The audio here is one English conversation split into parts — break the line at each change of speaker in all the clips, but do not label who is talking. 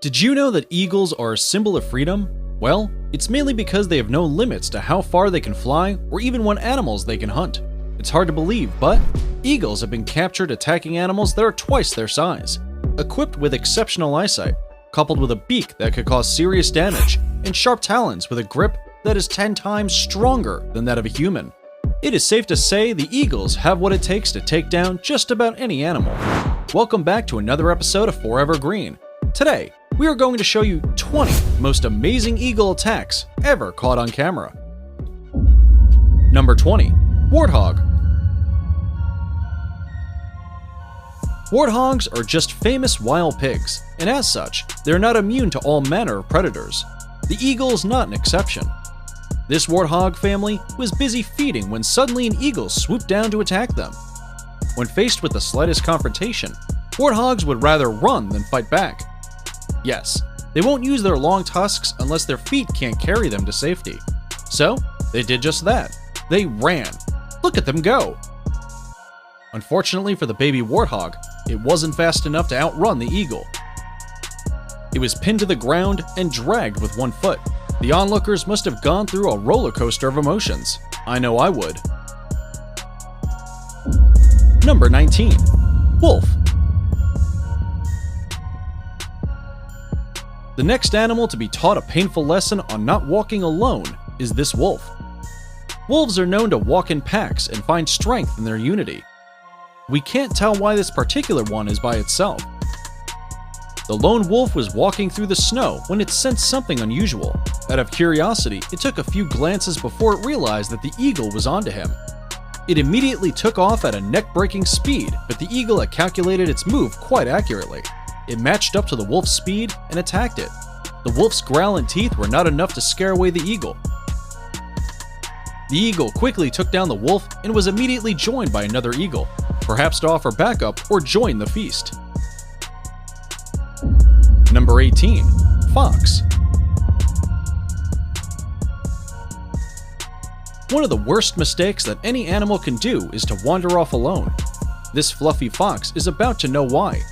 Did you know that eagles are a symbol of freedom? Well, it's mainly because they have no limits to how far they can fly or even what animals they can hunt. It's hard to believe, but eagles have been captured attacking animals that are twice their size. Equipped with exceptional eyesight, coupled with a beak that could cause serious damage, and sharp talons with a grip that is 10 times stronger than that of a human. It is safe to say the eagles have what it takes to take down just about any animal. Welcome back to another episode of Forever Green. Today, we are going to show you 20 most amazing eagle attacks ever caught on camera. Number 20. Warthog. Warthogs are just famous wild pigs, and as such, they're not immune to all manner of predators. The eagle is not an exception. This warthog family was busy feeding when suddenly an eagle swooped down to attack them. When faced with the slightest confrontation, warthogs would rather run than fight back. Yes, they won't use their long tusks unless their feet can't carry them to safety. So, they did just that. They ran. Look at them go! Unfortunately for the baby warthog, it wasn't fast enough to outrun the eagle. It was pinned to the ground and dragged with one foot. The onlookers must have gone through a roller coaster of emotions. I know I would. Number 19. Wolf. The next animal to be taught a painful lesson on not walking alone is this wolf. Wolves are known to walk in packs and find strength in their unity. We can't tell why this particular one is by itself. The lone wolf was walking through the snow when it sensed something unusual. Out of curiosity, it took a few glances before it realized that the eagle was onto him. It immediately took off at a neck-breaking speed, but the eagle had calculated its move quite accurately. It matched up to the wolf's speed and attacked it. The wolf's growl and teeth were not enough to scare away the eagle. The eagle quickly took down the wolf and was immediately joined by another eagle, perhaps to offer backup or join the feast. Number 18. Fox. One of the worst mistakes that any animal can do is to wander off alone. This fluffy fox is about to know why.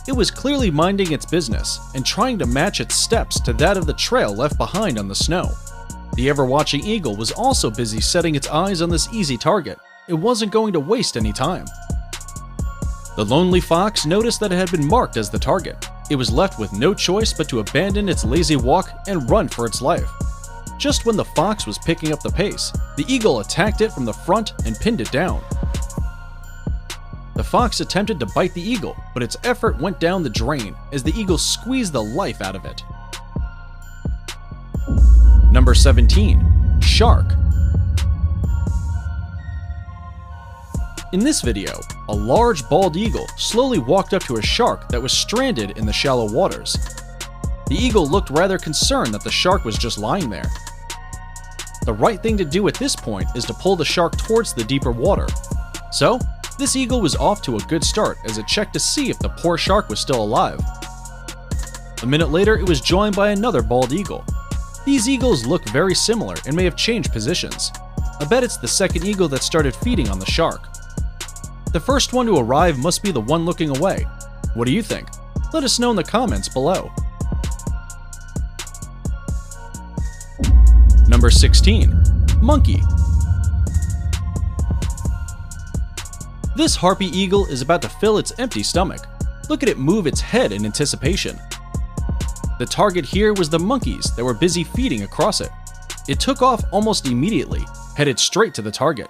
It was clearly minding its business and trying to match its steps to that of the trail left behind on the snow. The ever-watching eagle was also busy setting its eyes on this easy target. It wasn't going to waste any time. The lonely fox noticed that it had been marked as the target. It was left with no choice but to abandon its lazy walk and run for its life. Just when the fox was picking up the pace, the eagle attacked it from the front and pinned it down. The fox attempted to bite the eagle, but its effort went down the drain as the eagle squeezed the life out of it. Number 17. Shark. In this video, a large bald eagle slowly walked up to a shark that was stranded in the shallow waters. The eagle looked rather concerned that the shark was just lying there. The right thing to do at this point is to pull the shark towards the deeper water. So, this eagle was off to a good start as it checked to see if the poor shark was still alive. A minute later, it was joined by another bald eagle. These eagles look very similar and may have changed positions. I bet it's the second eagle that started feeding on the shark. The first one to arrive must be the one looking away. What do you think? Let us know in the comments below. Number 16. Monkey. This harpy eagle is about to fill its empty stomach. Look at it move its head in anticipation. The target here was the monkeys that were busy feeding across it. It took off almost immediately, headed straight to the target.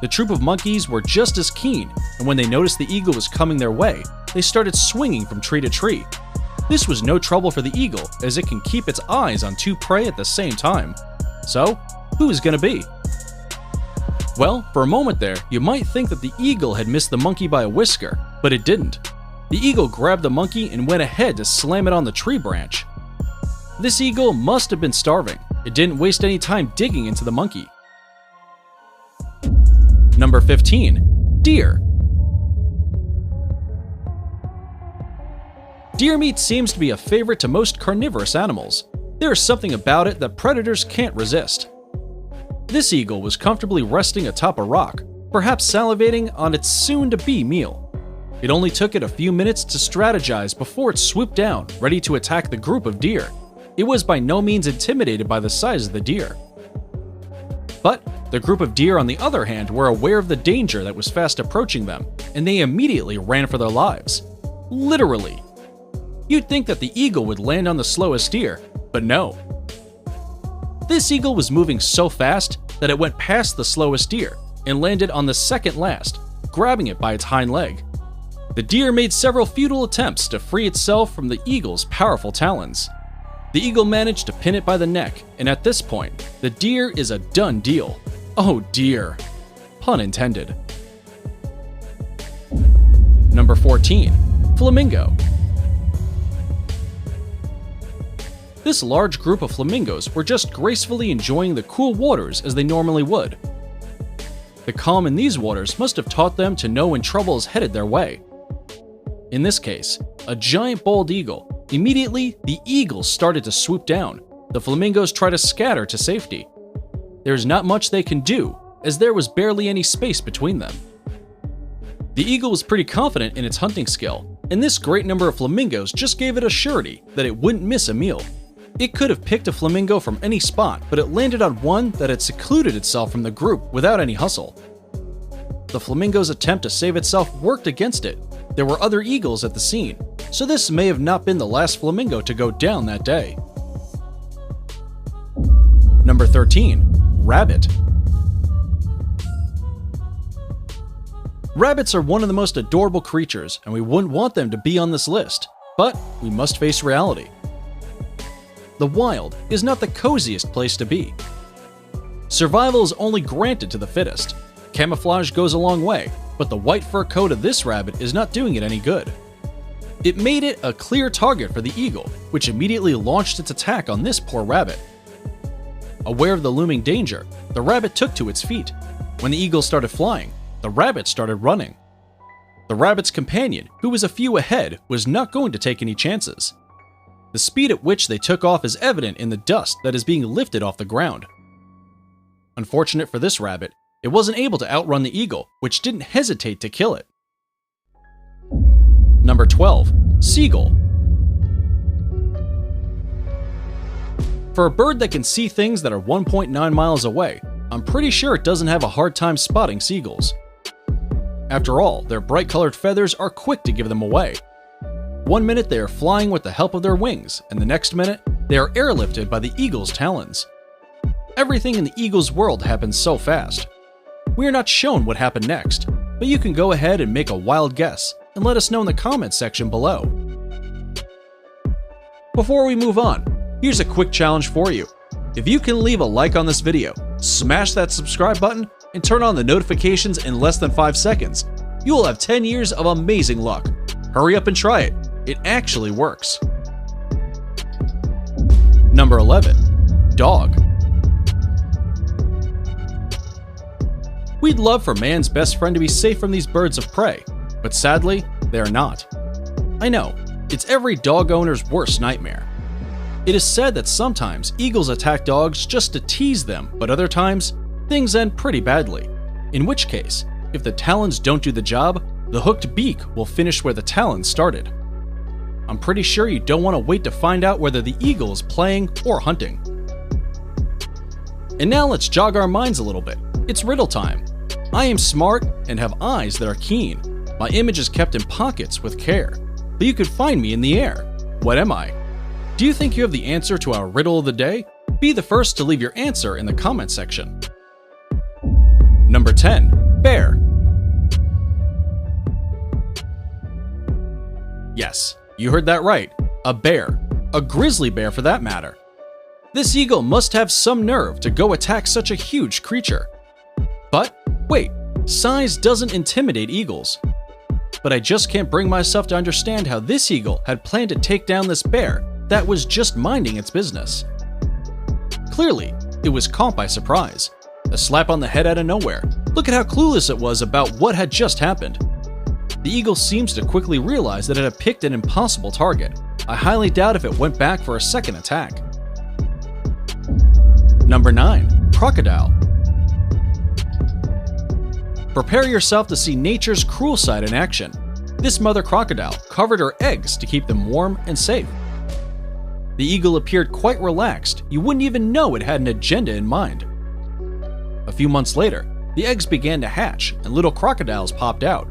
The troop of monkeys were just as keen, and when they noticed the eagle was coming their way, they started swinging from tree to tree. This was no trouble for the eagle, as it can keep its eyes on two prey at the same time. So, who is going to be? Well, for a moment there, you might think that the eagle had missed the monkey by a whisker, but it didn't. The eagle grabbed the monkey and went ahead to slam it on the tree branch. This eagle must have been starving. It didn't waste any time digging into the monkey. Number 15. Deer. Deer meat seems to be a favorite to most carnivorous animals. There is something about it that predators can't resist. This eagle was comfortably resting atop a rock, perhaps salivating on its soon-to-be meal. It only took it a few minutes to strategize before it swooped down, ready to attack the group of deer. It was by no means intimidated by the size of the deer. But the group of deer, on the other hand, were aware of the danger that was fast approaching them, and they immediately ran for their lives. Literally. You'd think that the eagle would land on the slowest deer, but no. This eagle was moving so fast that it went past the slowest deer and landed on the second last, grabbing it by its hind leg. The deer made several futile attempts to free itself from the eagle's powerful talons. The eagle managed to pin it by the neck, and at this point, the deer is a done deal. Oh dear. Pun intended. Number 14. Flamingo. This large group of flamingos were just gracefully enjoying the cool waters as they normally would. The calm in these waters must have taught them to know when trouble is headed their way. In this case, a giant bald eagle. Immediately, the eagles started to swoop down. The flamingos try to scatter to safety. There's not much they can do, as there was barely any space between them. The eagle was pretty confident in its hunting skill, and this great number of flamingos just gave it a surety that it wouldn't miss a meal. It could have picked a flamingo from any spot, but it landed on one that had secluded itself from the group without any hustle. The flamingo's attempt to save itself worked against it. There were other eagles at the scene, so this may have not been the last flamingo to go down that day. Number 13. Rabbit. Rabbits are one of the most adorable creatures, and we wouldn't want them to be on this list, but we must face reality. The wild is not the coziest place to be. Survival is only granted to the fittest. Camouflage goes a long way, but the white fur coat of this rabbit is not doing it any good. It made it a clear target for the eagle, which immediately launched its attack on this poor rabbit. Aware of the looming danger, the rabbit took to its feet. When the eagle started flying, the rabbit started running. The rabbit's companion, who was a few ahead, was not going to take any chances. The speed at which they took off is evident in the dust that is being lifted off the ground. Unfortunate for this rabbit, it wasn't able to outrun the eagle, which didn't hesitate to kill it. Number 12. Seagull. For a bird that can see things that are 1.9 miles away, I'm pretty sure it doesn't have a hard time spotting seagulls. After all, their bright-colored feathers are quick to give them away. One minute they are flying with the help of their wings, and the next minute they are airlifted by the eagle's talons. Everything in the eagle's world happens so fast. We are not shown what happened next, but you can go ahead and make a wild guess and let us know in the comments section below. Before we move on, here's a quick challenge for you. If you can leave a like on this video, smash that subscribe button, and turn on the notifications in less than 5 seconds, you will have 10 years of amazing luck. Hurry up and try it. It actually works. Number 11. Dog. We'd love for man's best friend to be safe from these birds of prey, but sadly, they are not. I know, it's every dog owner's worst nightmare. It is said that sometimes eagles attack dogs just to tease them, but other times, things end pretty badly. In which case, if the talons don't do the job, the hooked beak will finish where the talons started. I'm pretty sure you don't want to wait to find out whether the eagle is playing or hunting. And now let's jog our minds a little bit. It's riddle time. I am smart and have eyes that are keen. My image is kept in pockets with care, but you could find me in the air. What am I? Do you think you have the answer to our riddle of the day? Be the first to leave your answer in the comment section. Number 10. Bear. Yes, you heard that right. A bear. A grizzly bear for that matter. This eagle must have some nerve to go attack such a huge creature. But wait, size doesn't intimidate eagles. But I just can't bring myself to understand how this eagle had planned to take down this bear that was just minding its business. Clearly, it was caught by surprise. A slap on the head out of nowhere. Look at how clueless it was about what had just happened. The eagle seems to quickly realize that it had picked an impossible target. I highly doubt if it went back for a second attack. Number 9. Crocodile. Prepare yourself to see nature's cruel side in action. This mother crocodile covered her eggs to keep them warm and safe. The eagle appeared quite relaxed. You wouldn't even know it had an agenda in mind. A few months later, the eggs began to hatch and little crocodiles popped out.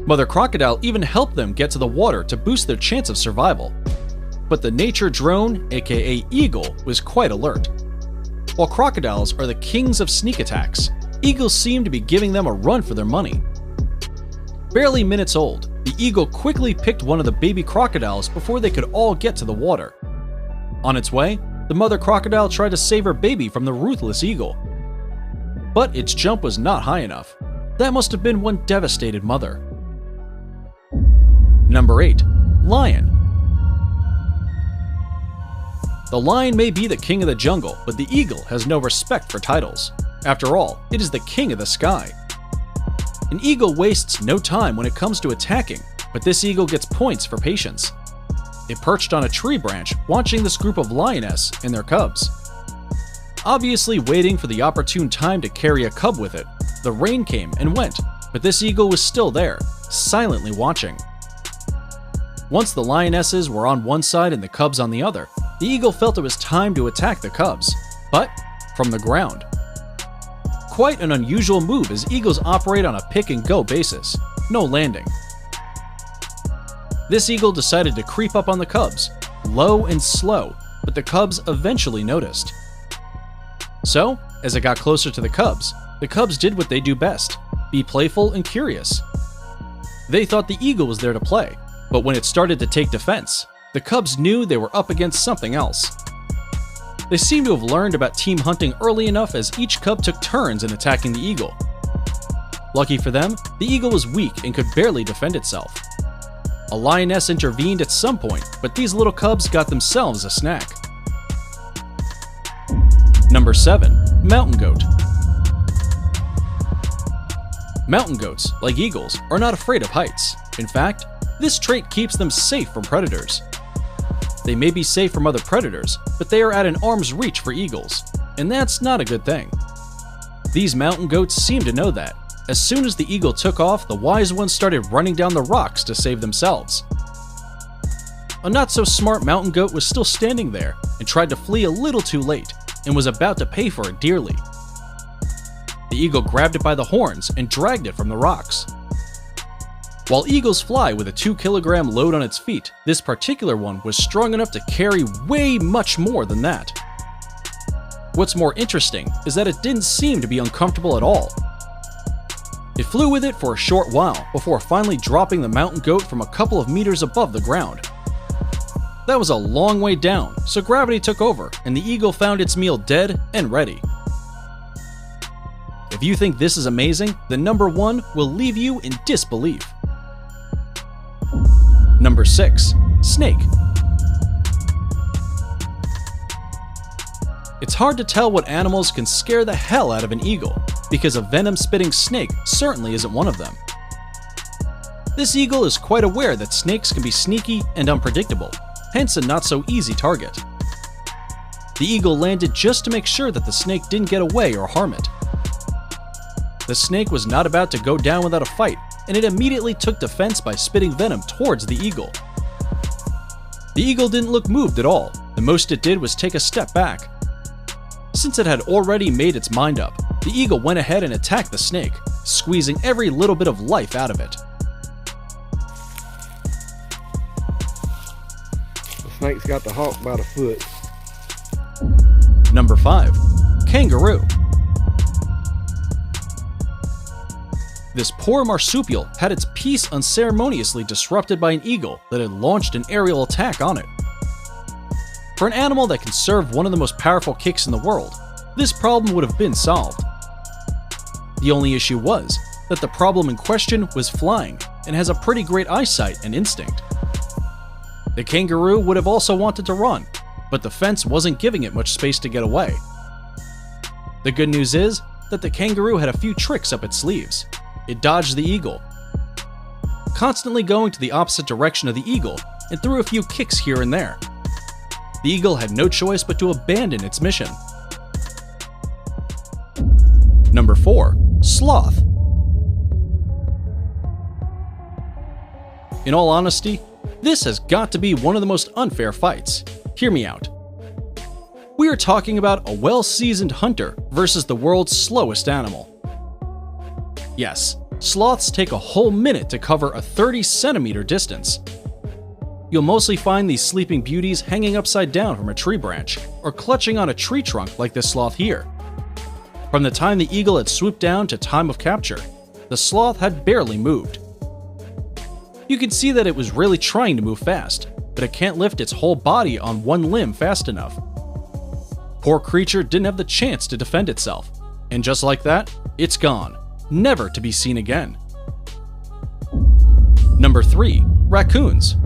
Mother crocodile even helped them get to the water to boost their chance of survival. But the nature drone, aka eagle, was quite alert. While crocodiles are the kings of sneak attacks, eagles seem to be giving them a run for their money. Barely minutes old, the eagle quickly picked one of the baby crocodiles before they could all get to the water. On its way, the mother crocodile tried to save her baby from the ruthless eagle. But its jump was not high enough. That must have been one devastated mother. Number 8. Lion. The lion may be the king of the jungle, but the eagle has no respect for titles. After all, it is the king of the sky. An eagle wastes no time when it comes to attacking, but this eagle gets points for patience. It perched on a tree branch watching this group of lioness and their cubs. Obviously waiting for the opportune time to carry a cub with it, the rain came and went, but this eagle was still there, silently watching. Once the lionesses were on one side and the cubs on the other, the eagle felt it was time to attack the cubs, but from the ground. Quite an unusual move as eagles operate on a pick-and-go basis, no landing. This eagle decided to creep up on the cubs, low and slow, but the cubs eventually noticed. So, as it got closer to the cubs did what they do best, be playful and curious. They thought the eagle was there to play, but when it started to take defense, the cubs knew they were up against something else. They seemed to have learned about team hunting early enough as each cub took turns in attacking the eagle. Lucky for them, the eagle was weak and could barely defend itself. A lioness intervened at some point, but these little cubs got themselves a snack. Number 7. Mountain goat. Mountain goats, like eagles, are not afraid of heights. In fact, this trait keeps them safe from predators. They may be safe from other predators, but they are at an arm's reach for eagles, and that's not a good thing. These mountain goats seem to know that. As soon as the eagle took off, the wise ones started running down the rocks to save themselves. A not-so-smart mountain goat was still standing there and tried to flee a little too late, and was about to pay for it dearly. The eagle grabbed it by the horns and dragged it from the rocks. While eagles fly with a 2-kilogram load on its feet, this particular one was strong enough to carry way much more than that. What's more interesting is that it didn't seem to be uncomfortable at all. It flew with it for a short while before finally dropping the mountain goat from a couple of meters above the ground. That was a long way down, so gravity took over and the eagle found its meal dead and ready. If you think this is amazing, then number 1 will leave you in disbelief. Number 6. Snake. It's hard to tell what animals can scare the hell out of an eagle, because a venom-spitting snake certainly isn't one of them. This eagle is quite aware that snakes can be sneaky and unpredictable, hence a not-so-easy target. The eagle landed just to make sure that the snake didn't get away or harm it. The snake was not about to go down without a fight, and it immediately took defense by spitting venom towards the eagle. The eagle didn't look moved at all. The most it did was take a step back. Since it had already made its mind up, the eagle went ahead and attacked the snake, squeezing every little bit of life out of it.
The snake's got the hawk by the foot.
Number 5. Kangaroo. This poor marsupial had its peace unceremoniously disrupted by an eagle that had launched an aerial attack on it. For an animal that can serve one of the most powerful kicks in the world, this problem would have been solved. The only issue was that the problem in question was flying and has a pretty great eyesight and instinct. The kangaroo would have also wanted to run, but the fence wasn't giving it much space to get away. The good news is that the kangaroo had a few tricks up its sleeves. It dodged the eagle, constantly going to the opposite direction of the eagle, and threw a few kicks here and there. The eagle had no choice but to abandon its mission. Number 4. Sloth. In all honesty, this has got to be one of the most unfair fights. Hear me out. We are talking about a well-seasoned hunter versus the world's slowest animal. Yes, sloths take a whole minute to cover a 30-centimeter distance. You'll mostly find these sleeping beauties hanging upside down from a tree branch or clutching on a tree trunk like this sloth here. From the time the eagle had swooped down to time of capture, the sloth had barely moved. You can see that it was really trying to move fast, but it can't lift its whole body on one limb fast enough. Poor creature didn't have the chance to defend itself, and just like that, it's gone, never to be seen again. Number 3. Raccoons.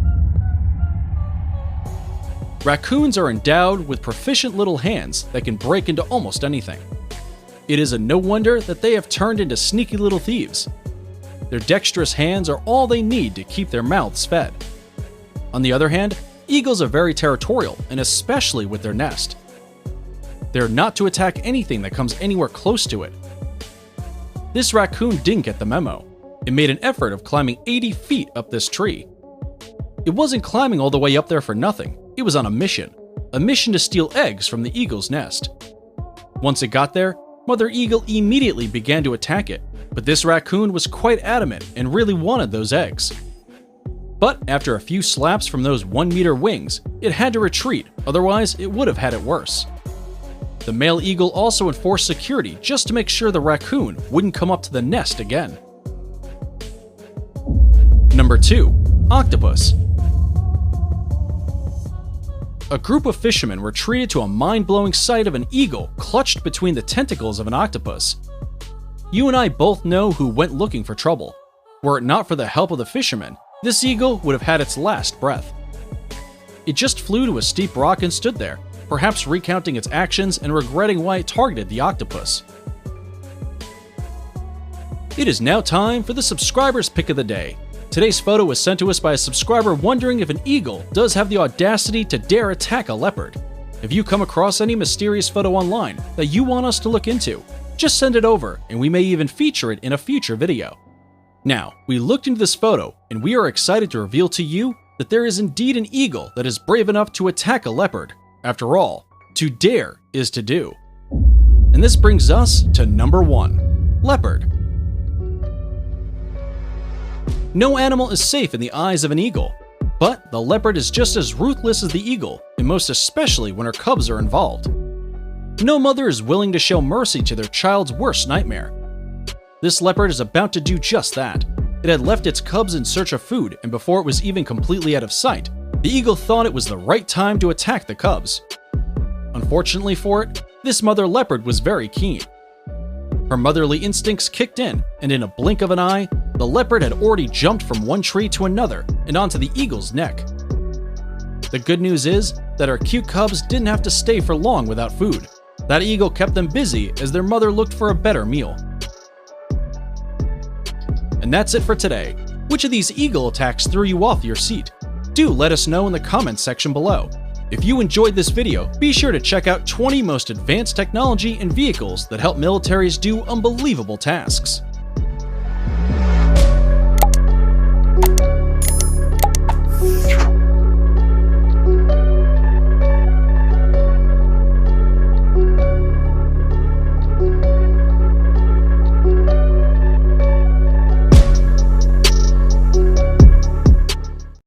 Raccoons are endowed with proficient little hands that can break into almost anything. It is a no wonder that they have turned into sneaky little thieves. Their dexterous hands are all they need to keep their mouths fed. On the other hand, eagles are very territorial, and especially with their nest. They are not to attack anything that comes anywhere close to it. This raccoon didn't get the memo. It made an effort of climbing 80 feet up this tree. It wasn't climbing all the way up there for nothing. It was on a mission to steal eggs from the eagle's nest. Once it got there, Mother Eagle immediately began to attack it, but this raccoon was quite adamant and really wanted those eggs. But after a few slaps from those 1-meter wings, it had to retreat, otherwise it would have had it worse. The male eagle also enforced security just to make sure the raccoon wouldn't come up to the nest again. Number 2. Octopus. A group of fishermen were treated to a mind-blowing sight of an eagle clutched between the tentacles of an octopus. You and I both know who went looking for trouble. Were it not for the help of the fishermen, this eagle would have had its last breath. It just flew to a steep rock and stood there, perhaps recounting its actions and regretting why it targeted the octopus. It is now time for the subscriber's pick of the day. Today's photo was sent to us by a subscriber wondering if an eagle does have the audacity to dare attack a leopard. If you come across any mysterious photo online that you want us to look into, just send it over and we may even feature it in a future video. Now, we looked into this photo and we are excited to reveal to you that there is indeed an eagle that is brave enough to attack a leopard. After all, to dare is to do. And this brings us to number 1, leopard. No animal is safe in the eyes of an eagle, but the leopard is just as ruthless as the eagle, and most especially when her cubs are involved. No mother is willing to show mercy to their child's worst nightmare. This leopard is about to do just that. It had left its cubs in search of food, and before it was even completely out of sight, the eagle thought it was the right time to attack the cubs. Unfortunately for it, this mother leopard was very keen. Her motherly instincts kicked in, and in a blink of an eye, the leopard had already jumped from one tree to another and onto the eagle's neck. The good news is that our cute cubs didn't have to stay for long without food. That eagle kept them busy as their mother looked for a better meal. And that's it for today. Which of these eagle attacks threw you off your seat? Do let us know in the comments section below. If you enjoyed this video, be sure to check out 20 most advanced technology and vehicles that help militaries do unbelievable tasks.